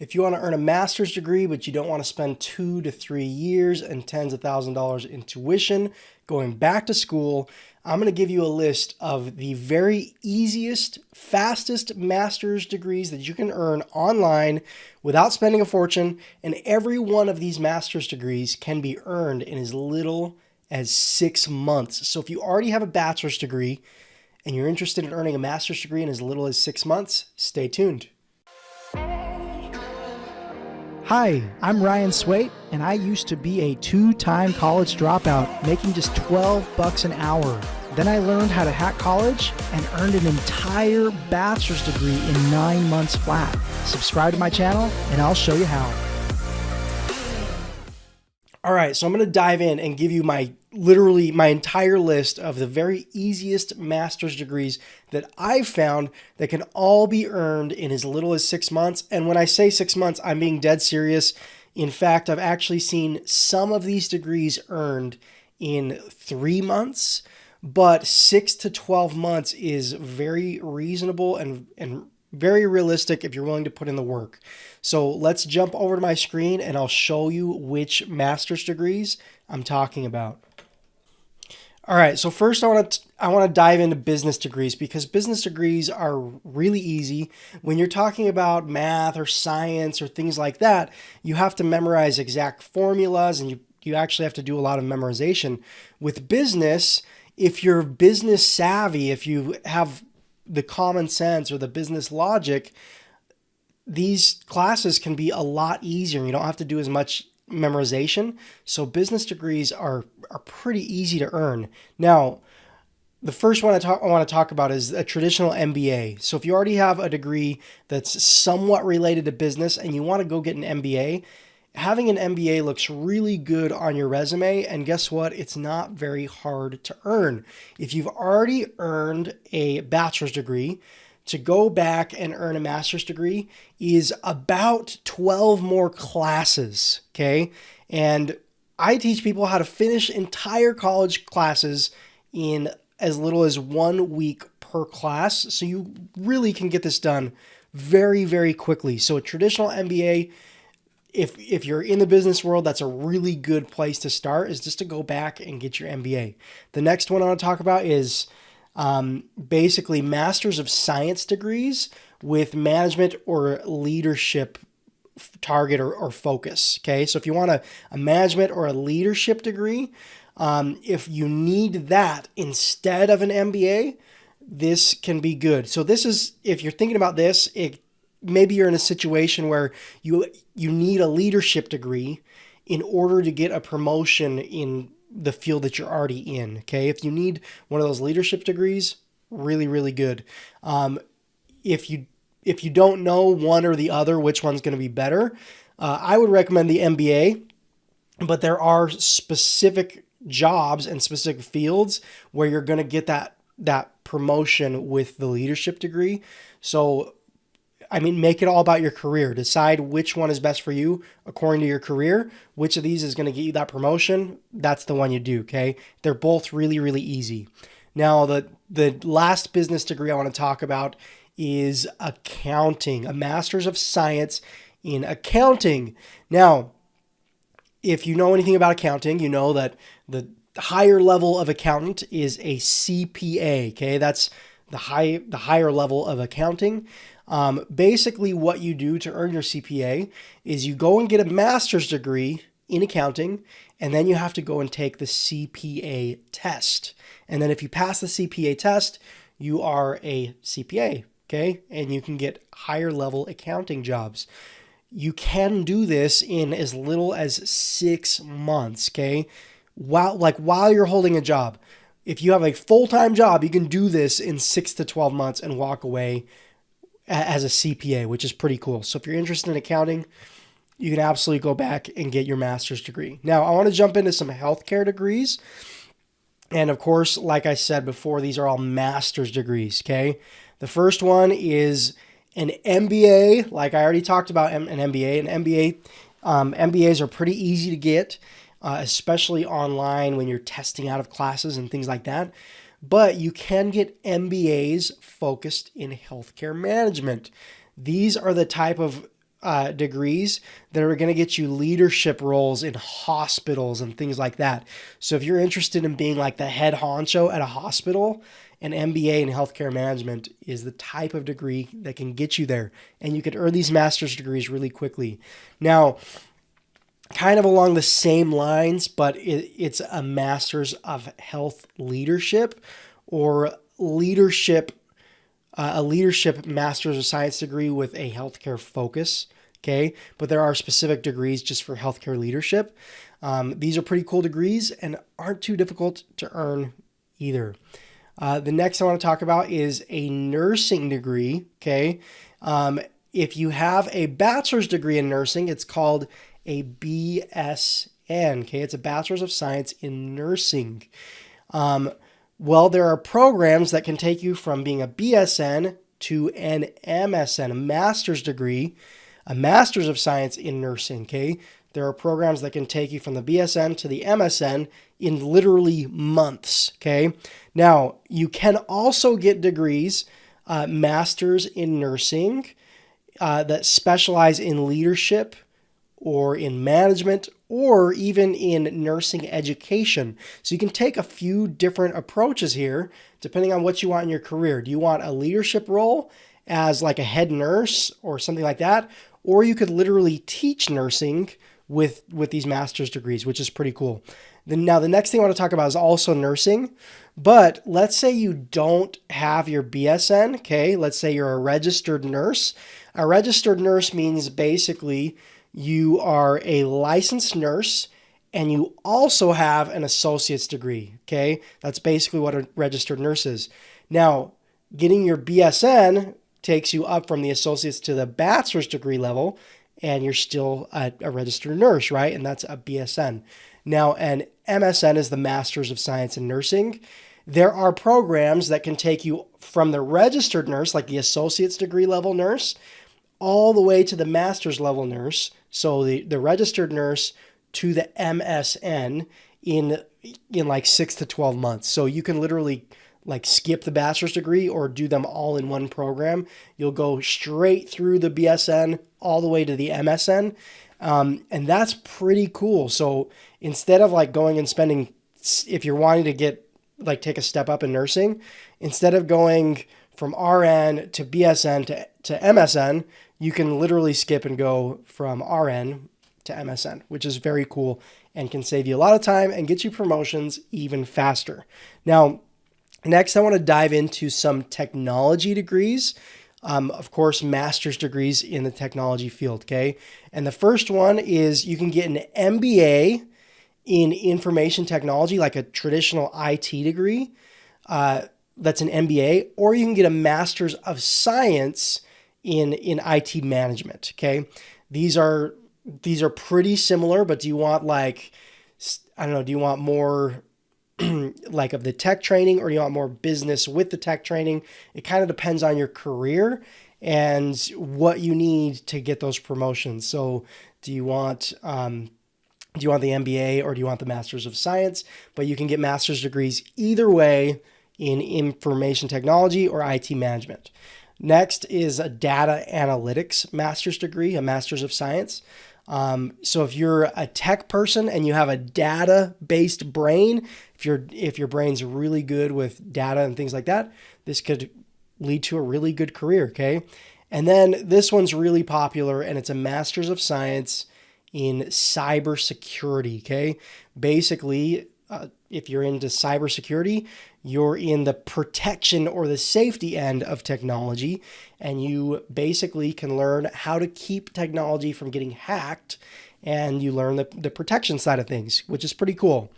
If you want to earn a master's degree, but you don't want to spend 2 to 3 years and tens of thousands of dollars in tuition going back to school, I'm going to give you a list of the very easiest, fastest master's degrees that you can earn online without spending a fortune. And every one of these master's degrees can be earned in as little as 6 months. So if you already have a bachelor's degree and you're interested in earning a master's degree in as little as 6 months, stay tuned. Hi, I'm Ryan Swayt, and I used to be a 2-time college dropout, making just $12 an hour. Then I learned how to hack college and earned an entire bachelor's degree in 9 months flat. Subscribe to my channel, and I'll show you how. All right, so I'm going to dive in and give you literally my entire list of the very easiest master's degrees that I've found that can all be earned in as little as 6 months. And when I say 6 months, I'm being dead serious. In fact, I've actually seen some of these degrees earned in 3 months, but 6 to 12 months is very reasonable and very realistic if you're willing to put in the work. So let's jump over to my screen and I'll show you which master's degrees I'm talking about. All right, so first I want to dive into business degrees, because business degrees are really easy. When you're talking about math or science or things like that, you have to memorize exact formulas and you actually have to do a lot of memorization. With business, if you're business savvy, if you have the common sense or the business logic, these classes can be a lot easier. You don't have to do as much memorization. So business degrees are pretty easy to earn. Now, the first one I want to talk about is a traditional MBA. So if you already have a degree that's somewhat related to business and you want to go get an MBA, having an MBA looks really good on your resume, and guess what? It's not very hard to earn. If you've already earned a bachelor's degree, to go back and earn a master's degree is about 12 more classes, okay? And I teach people how to finish entire college classes in as little as 1 week per class, so you really can get this done very, very quickly. So a traditional MBA, if you're in the business world, that's a really good place to start, is just to go back and get your MBA. The next one I want to talk about is basically Masters of Science degrees with management or leadership target or focus. Okay, so if you want a management or a leadership degree, if you need that instead of an MBA, this can be good. So this is, if you're thinking about this, maybe you're in a situation where you need a leadership degree in order to get a promotion in the field that you're already in. Okay, if you need one of those leadership degrees, really, really good. If you don't know one or the other, which one's going to be better, I would recommend the MBA. But there are specific jobs and specific fields where you're going to get that promotion with the leadership degree. So I mean, make it all about your career. Decide which one is best for you according to your career. Which of these is going to get you that promotion? That's the one you do, okay? They're both really, really easy. Now, the last business degree I want to talk about is accounting, a Master's of Science in Accounting. Now, if you know anything about accounting, you know that the higher level of accountant is a CPA, okay? That's the higher level of accounting. Basically what you do to earn your CPA is you go and get a master's degree in accounting, and then you have to go and take the CPA test. And then if you pass the CPA test, you are a CPA, okay? And you can get higher level accounting jobs. You can do this in as little as 6 months, okay? While you're holding a job. If you have a full-time job, you can do this in 6 to 12 months and walk away as a CPA, which is pretty cool. So if you're interested in accounting, you can absolutely go back and get your master's degree. Now, I want to jump into some healthcare degrees. And of course, like I said before, these are all master's degrees, okay? The first one is an MBA. Like I already talked about an MBA. MBAs are pretty easy to get, especially online when you're testing out of classes and things like that. But you can get MBAs focused in healthcare management. These are the type of degrees that are going to get you leadership roles in hospitals and things like that. So if you're interested in being like the head honcho at a hospital, an MBA in healthcare management is the type of degree that can get you there. And you can earn these master's degrees really quickly. Now, kind of along the same lines, but it's a master's of health leadership or leadership, a leadership master's of science degree with a healthcare focus. Okay. But there are specific degrees just for healthcare leadership. These are pretty cool degrees and aren't too difficult to earn either. The next I want to talk about is a nursing degree. Okay. If you have a bachelor's degree in nursing, it's called a BSN. Okay. It's a bachelor's of science in nursing. Well, there are programs that can take you from being a BSN to an MSN, a master's degree, a master's of science in nursing. Okay. There are programs that can take you from the BSN to the MSN in literally months. Okay. Now, you can also get degrees, masters in nursing, that specialize in leadership or in management or even in nursing education. So you can take a few different approaches here depending on what you want in your career. Do you want a leadership role as like a head nurse or something like that? Or you could literally teach nursing with these master's degrees, which is pretty cool. Now, the next thing I want to talk about is also nursing. But let's say you don't have your BSN, okay? Let's say you're a registered nurse. A registered nurse means basically you are a licensed nurse and you also have an associate's degree, okay? That's basically what a registered nurse is. Now, getting your BSN takes you up from the associate's to the bachelor's degree level, and you're still a registered nurse, right? And that's a BSN. Now, an MSN is the Master's of Science in Nursing. There are programs that can take you from the registered nurse, like the associate's degree level nurse, all the way to the master's level nurse. So the registered nurse to the MSN in like 6 to 12 months. So you can literally like skip the bachelor's degree or do them all in one program. You'll go straight through the BSN all the way to the MSN. And that's pretty cool. So instead of like going and spending, if you're wanting to get like take a step up in nursing, instead of going from RN to BSN to MSN, you can literally skip and go from RN to MSN, which is very cool and can save you a lot of time and get you promotions even faster. Now, next, I want to dive into some technology degrees. Of course, master's degrees in the technology field, okay? And the first one is you can get an MBA in information technology, like a traditional IT degree. That's an MBA, or you can get a master's of science in IT management, okay? These are pretty similar, but do you want like, I don't know, do you want more like of the tech training, or do you want more business with the tech training? It kind of depends on your career and what you need to get those promotions. So do you want the MBA or do you want the Masters of Science? But you can get master's degrees either way in information technology or IT management. Next is a data analytics master's degree, a Masters of Science. So if you're a tech person and you have a data-based brain, if your brain's really good with data and things like that, this could lead to a really good career, okay? And then this one's really popular, and it's a Master's of Science in cybersecurity, okay? Basically, if you're into cybersecurity, you're in the protection or the safety end of technology, and you basically can learn how to keep technology from getting hacked, and you learn the protection side of things, which is pretty cool.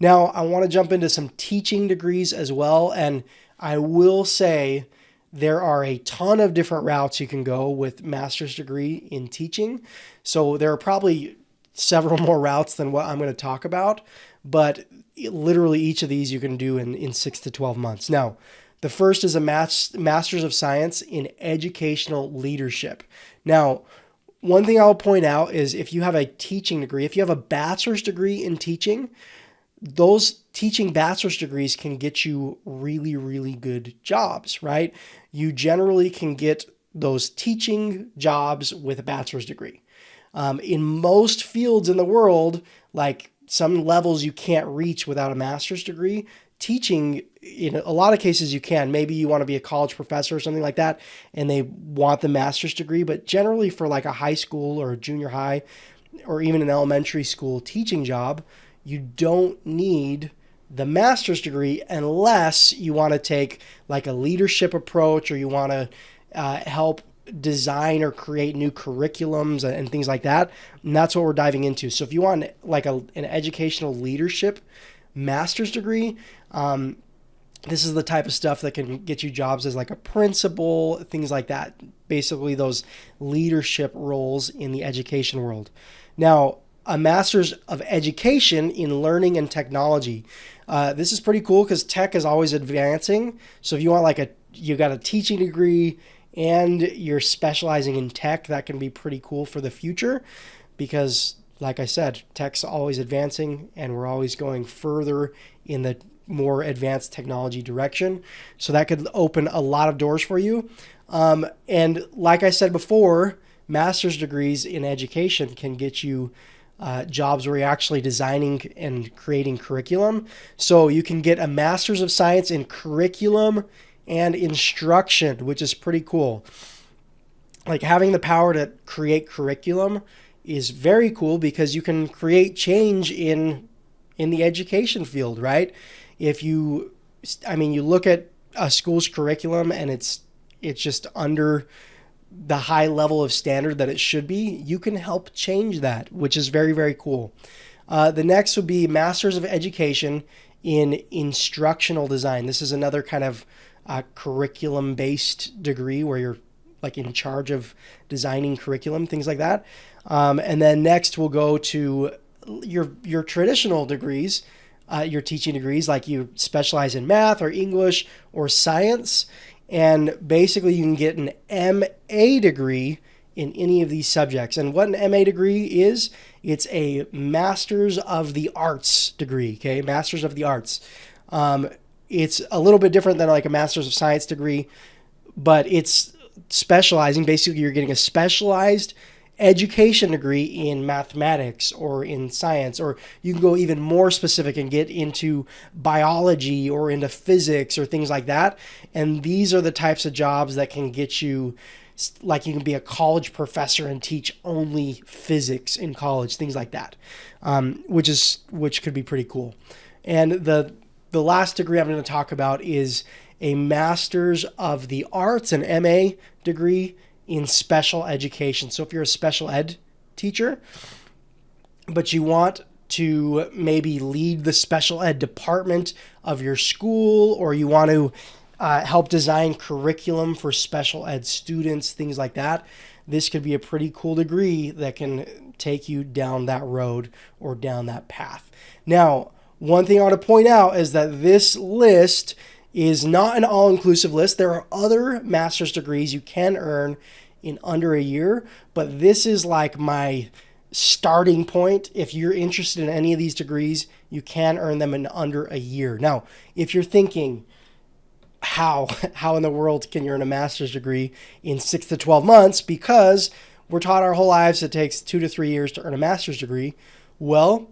Now, I want to jump into some teaching degrees as well, and I will say there are a ton of different routes you can go with master's degree in teaching. So there are probably several more routes than what I'm going to talk about, but literally each of these you can do in 6 to 12 months. Now, the first is a Master's of Science in Educational Leadership. Now, one thing I'll point out is if you have a teaching degree, if you have a bachelor's degree in teaching, those teaching bachelor's degrees can get you really, really good jobs, right? You generally can get those teaching jobs with a bachelor's degree. In most fields in the world, like some levels you can't reach without a master's degree, teaching, in a lot of cases you can. Maybe you want to be a college professor or something like that, and they want the master's degree. But generally for like a high school or a junior high or even an elementary school teaching job, you don't need the master's degree unless you want to take like a leadership approach, or you want to help design or create new curriculums and things like that. And that's what we're diving into. So if you want like an educational leadership master's degree, this is the type of stuff that can get you jobs as like a principal, things like that. Basically those leadership roles in the education world. Now, a master's of education in learning and technology. This is pretty cool because tech is always advancing. So if you want you got a teaching degree and you're specializing in tech, that can be pretty cool for the future because, like I said, tech's always advancing and we're always going further in the more advanced technology direction. So that could open a lot of doors for you. And like I said before, master's degrees in education can get you jobs where you're actually designing and creating curriculum. So you can get a master's of science in curriculum and instruction, which is pretty cool. Like having the power to create curriculum is very cool because you can create change in the education field, right? If you look at a school's curriculum and it's just under the high level of standard that it should be, you can help change that, which is very, very cool. The next would be Masters of Education in Instructional Design. This is another kind of curriculum-based degree where you're like in charge of designing curriculum, things like that. And then next we'll go to your traditional degrees, your teaching degrees, like you specialize in math or English or science. And basically you can get an MA degree in any of these subjects. And what an MA degree is, it's a Masters of the Arts degree, okay? Masters of the Arts. It's a little bit different than like a Masters of Science degree, but it's specializing. Basically, you're getting a specialized education degree in mathematics or in science, or you can go even more specific and get into biology or into physics or things like that. And these are the types of jobs that can get you, like you can be a college professor and teach only physics in college, things like that, which could be pretty cool. And the last degree I'm going to talk about is a Masters of the Arts, an MA degree in special education. So if you're a special ed teacher, but you want to maybe lead the special ed department of your school, or you want to help design curriculum for special ed students, things like that, this could be a pretty cool degree that can take you down that road or down that path. Now, one thing I want to point out is that this list is not an all-inclusive list. There are other master's degrees you can earn in under a year, but this is like my starting point. If you're interested in any of these degrees, you can earn them in under a year. Now, if you're thinking, how in the world can you earn a master's degree in 6 to 12 months? Because we're taught our whole lives it takes 2 to 3 years to earn a master's degree. Well,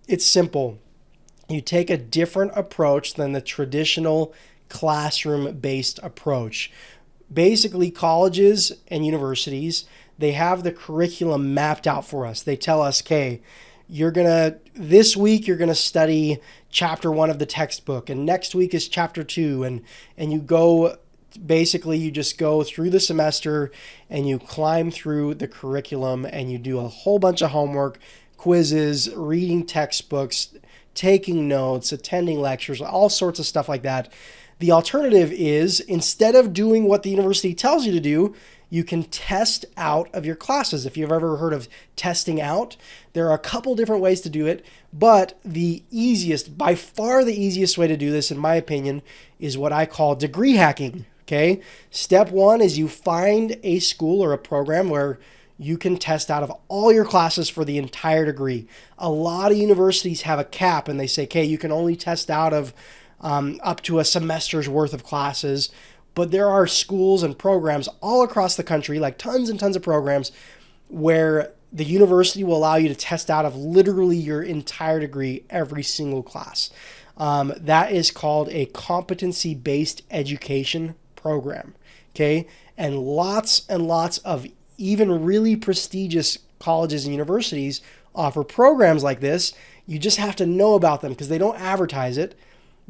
it's simple. You take a different approach than the traditional classroom-based approach. Basically, colleges and universities, they have the curriculum mapped out for us. They tell us, okay, this week you're gonna study chapter 1 of the textbook, and next week is chapter 2, and you just go through the semester and you climb through the curriculum and you do a whole bunch of homework, quizzes, reading textbooks, taking notes, attending lectures, all sorts of stuff like that. The alternative is, instead of doing what the university tells you to do, you can test out of your classes. If you've ever heard of testing out, there are a couple different ways to do it, but by far the easiest way to do this, in my opinion, is what I call degree hacking, okay? Step 1 is you find a school or a program where you can test out of all your classes for the entire degree. A lot of universities have a cap and they say, okay, you can only test out of up to a semester's worth of classes. But there are schools and programs all across the country, like tons and tons of programs, where the university will allow you to test out of literally your entire degree every single class. That is called a competency-based education program, okay? And lots of even really prestigious colleges and universities offer programs like this. You just have to know about them because they don't advertise it,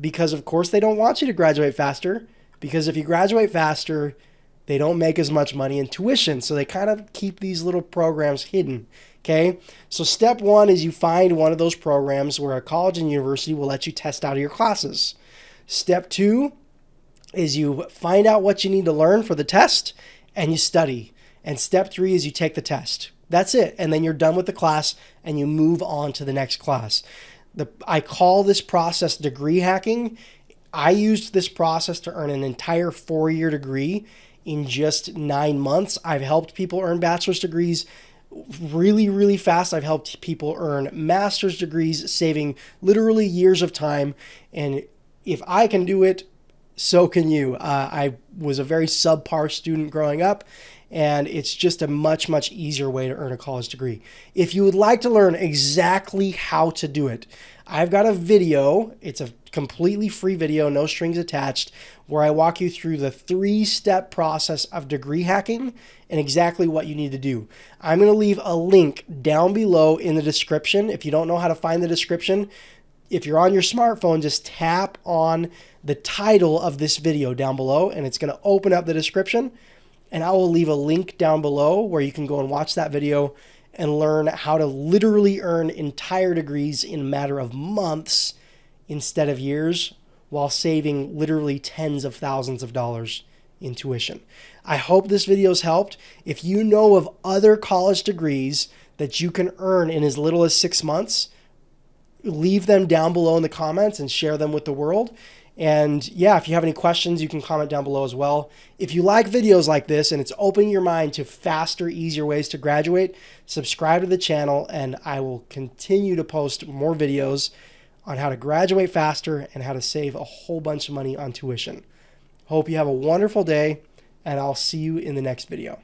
because of course they don't want you to graduate faster, because if you graduate faster, they don't make as much money in tuition. So they kind of keep these little programs hidden. Okay. So step one is you find one of those programs where a college and university will let you test out of your classes. Step two is you find out what you need to learn for the test and you study. And step three is you take the test. That's it. And then you're done with the class and you move on to the next class. I call this process degree hacking. I used this process to earn an entire 4-year degree in just 9 months. I've helped people earn bachelor's degrees really, really fast. I've helped people earn master's degrees, saving literally years of time. And if I can do it, so can you. I was a very subpar student growing up, and it's just a much, much easier way to earn a college degree. If you would like to learn exactly how to do it, I've got a video. It's a completely free video, no strings attached, where I walk you through the 3-step process of degree hacking and exactly what you need to do. I'm going to leave a link down below in the description. If you don't know how to find the description, if you're on your smartphone, just tap on the title of this video down below, and it's going to open up the description. And I will leave a link down below where you can go and watch that video and learn how to literally earn entire degrees in a matter of months instead of years, while saving literally tens of thousands of dollars in tuition. I hope this video's helped. If you know of other college degrees that you can earn in as little as 6 months, leave them down below in the comments and share them with the world. And yeah, if you have any questions, you can comment down below as well. If you like videos like this and it's opening your mind to faster, easier ways to graduate, subscribe to the channel and I will continue to post more videos on how to graduate faster and how to save a whole bunch of money on tuition. Hope you have a wonderful day, and I'll see you in the next video.